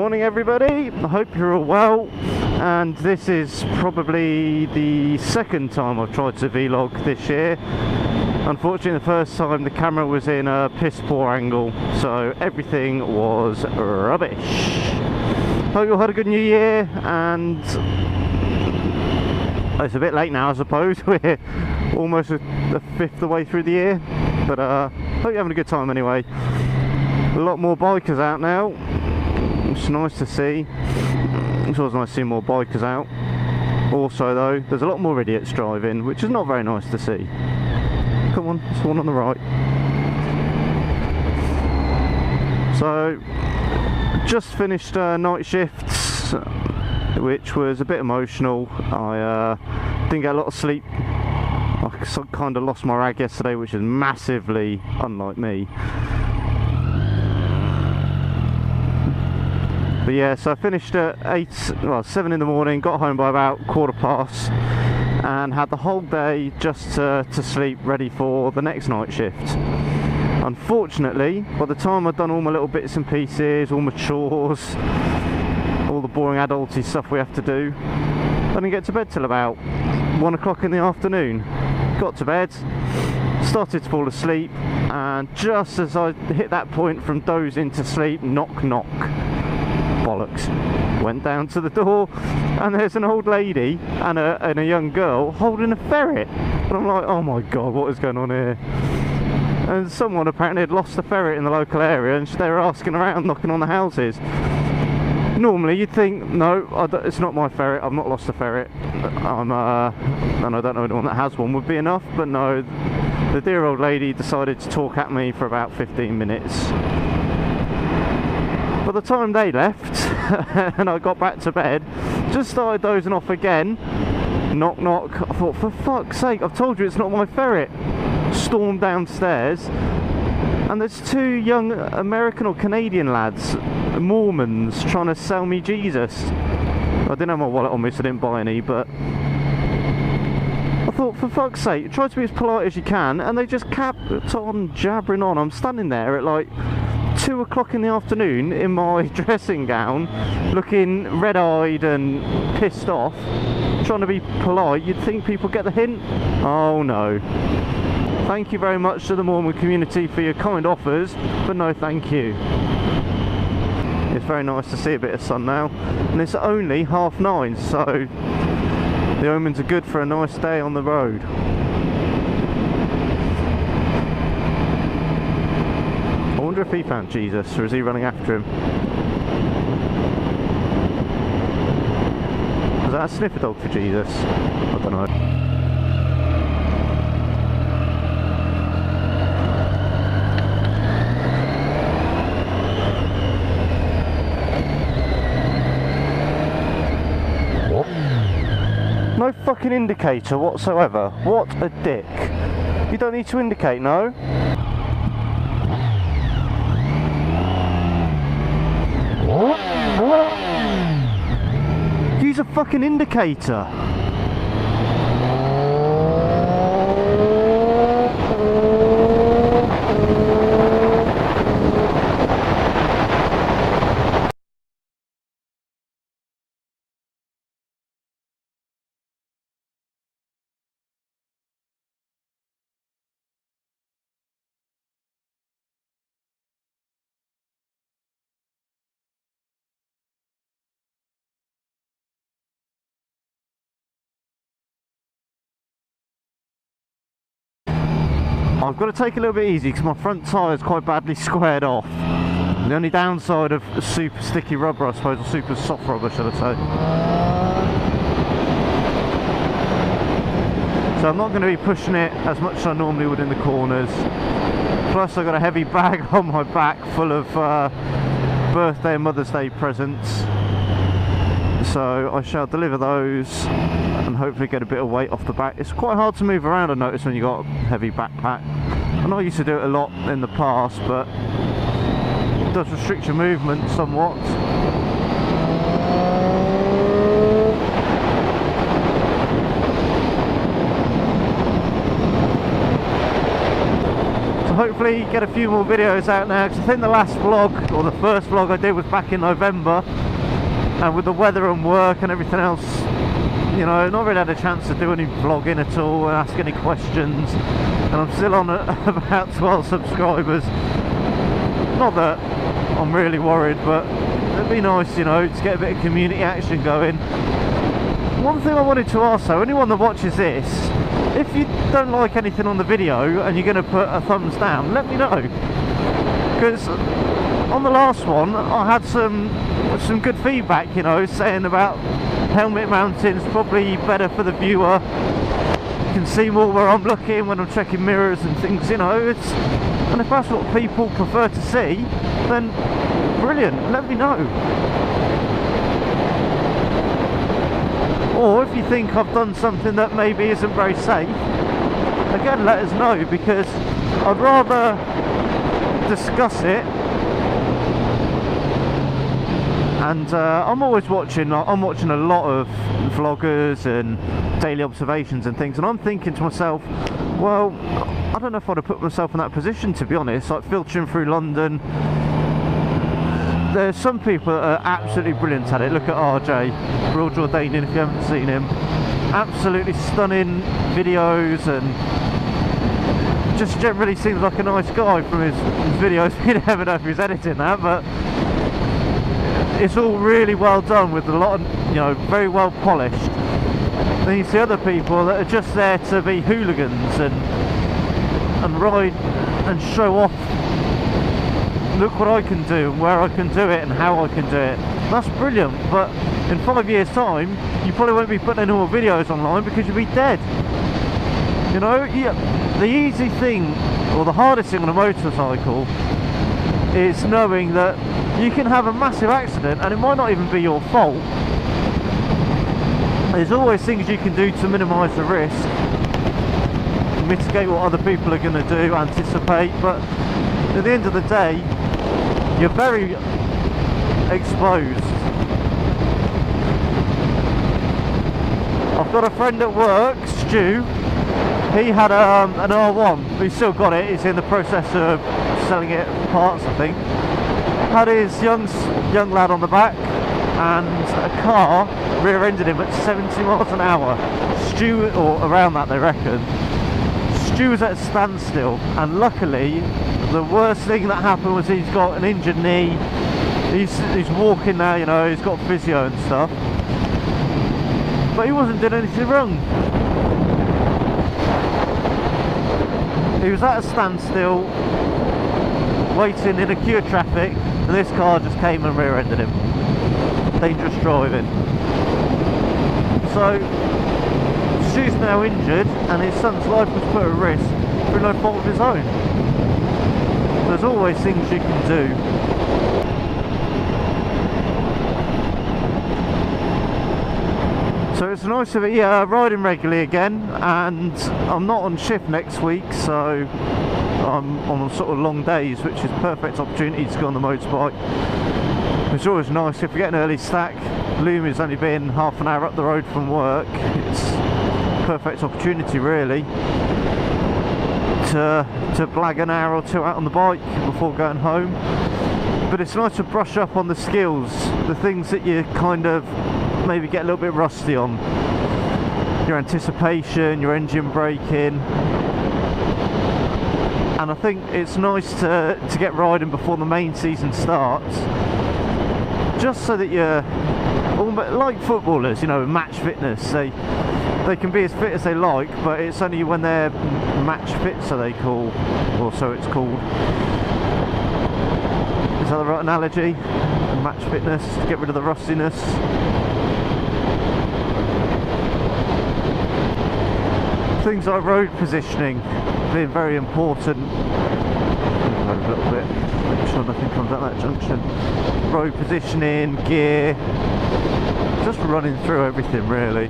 morning everybody, I hope you're all well, and this is probably the second time I've tried to vlog this year. Unfortunately the first time the camera was in a piss poor angle, so everything was rubbish. Hope you all had a good new year, and it's a bit late now I suppose, we're almost a fifth of the way through the year, but hope you're having a good time anyway. A lot more bikers out now. It's nice to see. It's always nice to see more bikers out. Also though, there's a lot more idiots driving, which is not very nice to see. Come on, there's one on the right. So, just finished night shifts, which was a bit emotional. I didn't get a lot of sleep. I kind of lost my rag yesterday, which is massively unlike me. But yeah, so I finished at 7 in the morning, got home by about 1:15, and had the whole day just to sleep, ready for the next night shift. Unfortunately, by the time I'd done all my little bits and pieces, all my chores, all the boring adulty stuff we have to do, I didn't get to bed till about 1 o'clock in the afternoon. Got to bed, started to fall asleep, and just as I hit that point from dozing to sleep, knock knock. Bollocks. Went down to the door and there's an old lady and a young girl holding a ferret, and I'm like, oh my god, what is going on here? And someone apparently had lost a ferret in the local area, and they were asking around, knocking on the houses. Normally you'd think, no, it's not my ferret, I've not lost a ferret, and I don't know anyone that has one, would be enough. But no, the dear old lady decided to talk at me for about 15 minutes. By the time they left and I got back to bed, just started dozing off again. Knock knock. I thought, for fuck's sake, I've told you it's not my ferret. Stormed downstairs, and there's two young American or Canadian lads, Mormons, trying to sell me Jesus. I didn't have my wallet on me, so I didn't buy any, but I thought, for fuck's sake, try to be as polite as you can, and they just kept on jabbering on. I'm standing there at like 2 o'clock in the afternoon in my dressing gown, looking red-eyed and pissed off, trying to be polite. You'd think people get the hint. Oh no. Thank you very much to the Mormon community for your kind offers, but no thank you. It's very nice to see a bit of sun now, and it's only 9:30, so the omens are good for a nice day on the road. I wonder if he found Jesus, or is he running after him? Was that a sniffer dog for Jesus? I don't know. No fucking indicator whatsoever. What a dick. You don't need to indicate, no? Use a fucking indicator. I've got to take a little bit easy because my front tyre is quite badly squared off. The only downside of super sticky rubber, I suppose, or super soft rubber, should I say. So I'm not going to be pushing it as much as I normally would in the corners. Plus I've got a heavy bag on my back full of birthday and Mother's Day presents. So I shall deliver those and hopefully get a bit of weight off the back. It's quite hard to move around, I notice, when you've got a heavy backpack. I know I used to do it a lot in the past, but it does restrict your movement somewhat. So hopefully get a few more videos out now, because I think the last vlog, or the first vlog I did, was back in November, and with the weather and work and everything else, you know, not really had a chance to do any vlogging at all and ask any questions, and I'm still on about 12 subscribers. Not that I'm really worried, but it'd be nice, you know, to get a bit of community action going. One thing I wanted to ask though, anyone that watches this, if you don't like anything on the video and you're going to put a thumbs down, let me know, because on the last one I had some good feedback, you know, saying about helmet mounting's probably better for the viewer. You can see more where I'm looking when I'm checking mirrors and things, you know. And if that's what people prefer to see, then brilliant, let me know. Or if you think I've done something that maybe isn't very safe, again, let us know, because I'd rather discuss it. And I'm always watching, I'm watching a lot of vloggers and daily observations and things, and I'm thinking to myself, well, I don't know if I'd have put myself in that position, to be honest, like filtering through London. There's some people that are absolutely brilliant at it. Look at RJ, Real Jordanian, if you haven't seen him. Absolutely stunning videos, and just generally seems like a nice guy from his videos. You never know if he's editing that, but it's all really well done with a lot of, you know, very well polished. Then you see other people that are just there to be hooligans and ride and show off. Look what I can do and where I can do it and how I can do it. That's brilliant, but in 5 years time you probably won't be putting any more videos online because you'll be dead. You know, the easy thing, or the hardest thing on a motorcycle, is knowing that you can have a massive accident and it might not even be your fault. There's always things you can do to minimise the risk, mitigate what other people are going to do, anticipate, but at the end of the day you're very exposed. I've got a friend at work, Stu. He had an R1, but he's still got it. He's in the process of selling it parts, I think. Had his young lad on the back, and a car rear-ended him at 70 miles an hour. Stu, or around that they reckon. Stu was at a standstill, and luckily the worst thing that happened was he's got an injured knee. He's walking now, you know, he's got physio and stuff, but he wasn't doing anything wrong. He was at a standstill waiting in a queue of traffic, and this car just came and rear-ended him. Dangerous driving. So Stu's now injured, and his son's life was put at risk through no fault of his own. There's always things you can do. So it's nice to be riding regularly again, and I'm not on shift next week, so I'm on sort of long days, which is perfect opportunity to go on the motorbike. It's always nice if you get an early stack. Lumi's only been half an hour up the road from work. It's perfect opportunity really to blag an hour or two out on the bike before going home. But it's nice to brush up on the skills, the things that you kind of maybe get a little bit rusty on. Your anticipation, your engine braking. And I think it's nice to get riding before the main season starts, just so that you're almost like footballers, you know, match fitness. They can be as fit as they like, but it's only when they're match fit, so they call, or so it's called. Is that the right analogy? Match fitness, to get rid of the rustiness. Things like road positioning being very important. A little bit, make sure nothing comes out that junction. Road positioning, gear, just running through everything really.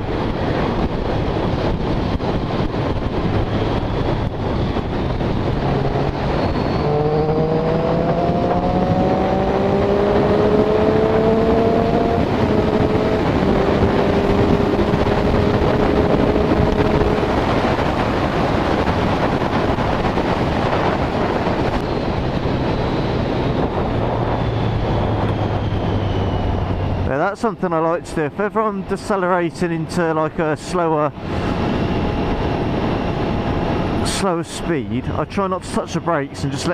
that's something I like to do. If ever I'm decelerating into like a slower speed, I try not to touch the brakes and just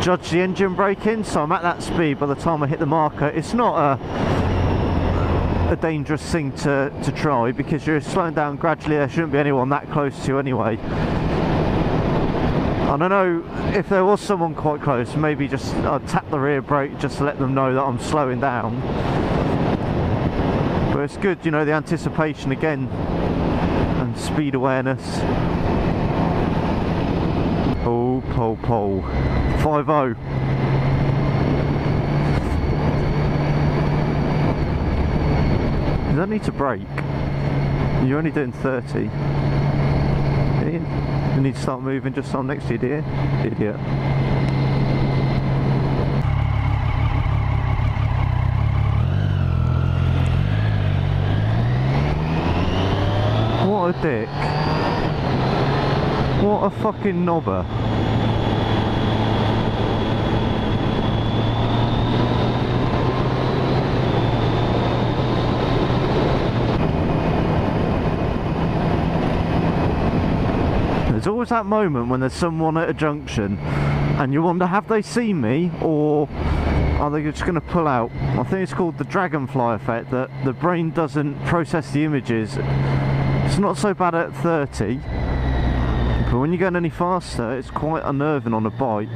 judge the engine braking, so I'm at that speed by the time I hit the marker. It's not a dangerous thing to try, because you're slowing down gradually. There shouldn't be anyone that close to you anyway. And I know if there was someone quite close, maybe just I'd tap the rear brake just to let them know that I'm slowing down. But it's good, you know, the anticipation again and speed awareness. Pole 5-0. You don't need to brake. You're only doing 30. You need to start moving just so I'm next to you, dear. Idiot. What a dick. What a fucking knobber. There's always that moment when there's someone at a junction and you wonder, have they seen me, or are they just going to pull out? I think it's called the dragonfly effect, that the brain doesn't process the images. It's not so bad at 30, but when you're going any faster, it's quite unnerving on a bike.